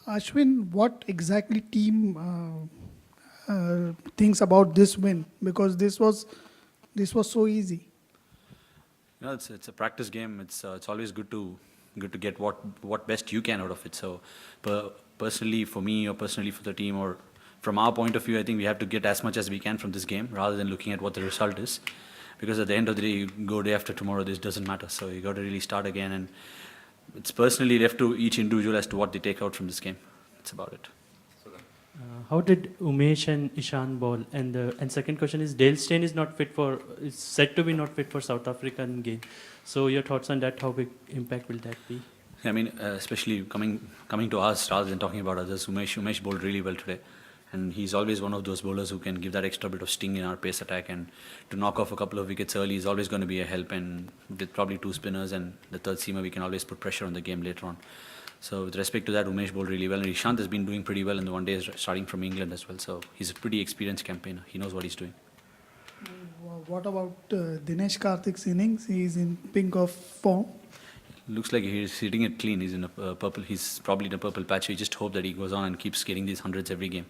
Ashwin, what exactly team thinks about this win? Because this was so easy. It's a practice game. It's always good to get what best you can out of it. So, personally for me or personally for the team or from our point of view, I think we have to get as much as we can from this game rather than looking at what the result is. Because at the end of the day, you go day after tomorrow, this doesn't matter. So you got to really start again, and it's personally left to each individual as to what they take out from this game. That's about it. How did Umesh and Ishan ball? And second question is Dale Steyn is said to be not fit for South African game. So your thoughts on that? How big impact will that be? I mean, especially coming to us rather than talking about others. Umesh bowled really well today, and he's always one of those bowlers who can give that extra bit of sting in our pace attack, and to knock off a couple of wickets early is always going to be a help. And with probably two spinners and the third seamer, we can always put pressure on the game later on. So with respect to that, Umesh bowled really well, and Ishant has been doing pretty well in the one days starting from England as well. So he's a pretty experienced campaigner. He knows what he's doing. What about Dinesh Karthik's innings? He's in pink of form. Looks like he's hitting it clean. He's in a purple. He's probably in a purple patch. We just hope that he goes on and keeps getting these hundreds every game.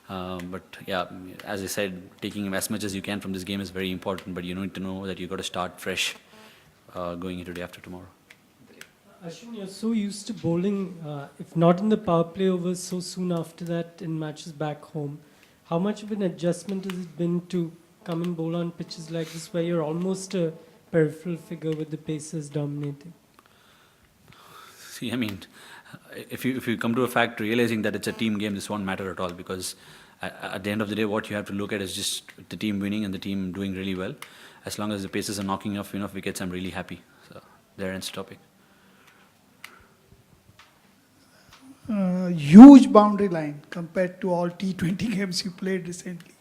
But yeah, as I said, taking as much as you can from this game is very important. But you need to know that you got to start fresh going into day after tomorrow. Ashwin, you're so used to bowling, if not in the power play overs, so soon after that in matches back home. How much of an adjustment has it been to come and bowl on pitches like this, where you're almost a peripheral figure with the pacers dominating? See, I mean, if you come to a fact realizing that it's a team game, this won't matter at all, because at the end of the day, what you have to look at is just the team winning and the team doing really well. As long as the pacers are knocking off enough wickets, I'm really happy. So there ends the topic. Huge boundary line compared to all T20 games you played recently.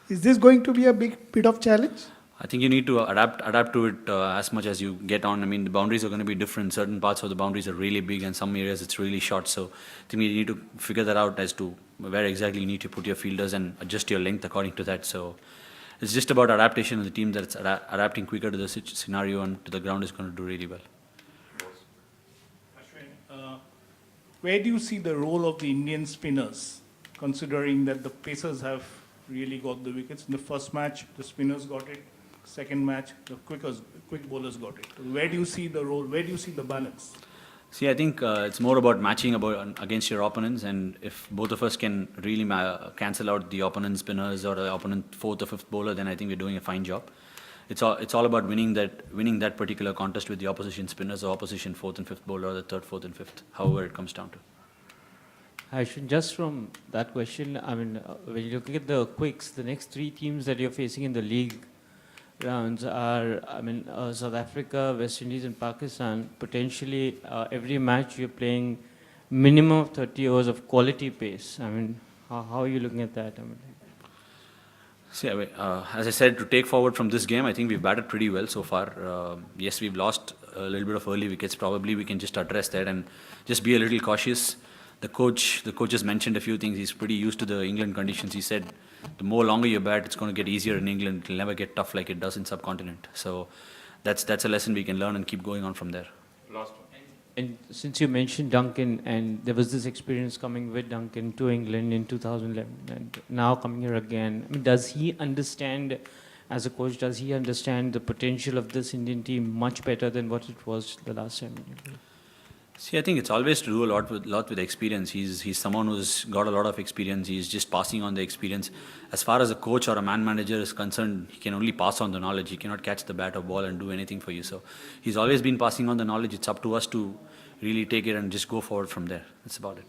Is this going to be a big bit of challenge? I think you need to adapt to it as much as you get on. I mean, the boundaries are going to be different. Certain parts of the boundaries are really big, and some areas it's really short. So I think you need to figure that out as to where exactly you need to put your fielders and adjust your length according to that. So it's just about adaptation, and the team that's adapting quicker to the scenario and to the ground is going to do really well. Ashwin, where do you see the role of the Indian spinners, considering that the pacers have really got the wickets? In the first match, the spinners got it. Second match, the quick bowlers got it. Where do you see the role? Where do you see the balance? See, I think it's more about matching against your opponents, and if both of us can really cancel out the opponent spinners or the opponent fourth or fifth bowler, then I think we're doing a fine job. It's all about winning that particular contest with the opposition spinners or opposition fourth and fifth bowler or the third, fourth and fifth, however it comes down to. Ashwin, just from that question, I mean, when you look at the quicks, the next three teams that you're facing in the league rounds are, I mean, South Africa, West Indies and Pakistan. Potentially every match you're playing minimum of 30 overs of quality pace. I mean, how are you looking at that? I mean, See, as I said, to take forward from this game, I think we've batted pretty well so far. Yes, we've lost a little bit of early wickets. Probably we can just address that and just be a little cautious. The coach has mentioned a few things. He's pretty used to the England conditions. He said the more longer you bat, it's going to get easier in England. It'll never get tough like it does in subcontinent. So that's a lesson we can learn and keep going on from there. last one. And since you mentioned Duncan, and there was this experience coming with Duncan to England in 2011, and now coming here again, I mean, does he understand, as a coach, does he understand the potential of this Indian team much better than what it was the last time? See, I think it's always to do a lot with experience. He's someone who's got a lot of experience. He's just passing on the experience. As far as a coach or a man manager is concerned, he can only pass on the knowledge. He cannot catch the bat or ball and do anything for you. So he's always been passing on the knowledge. It's up to us to really take it and just go forward from there. That's about it.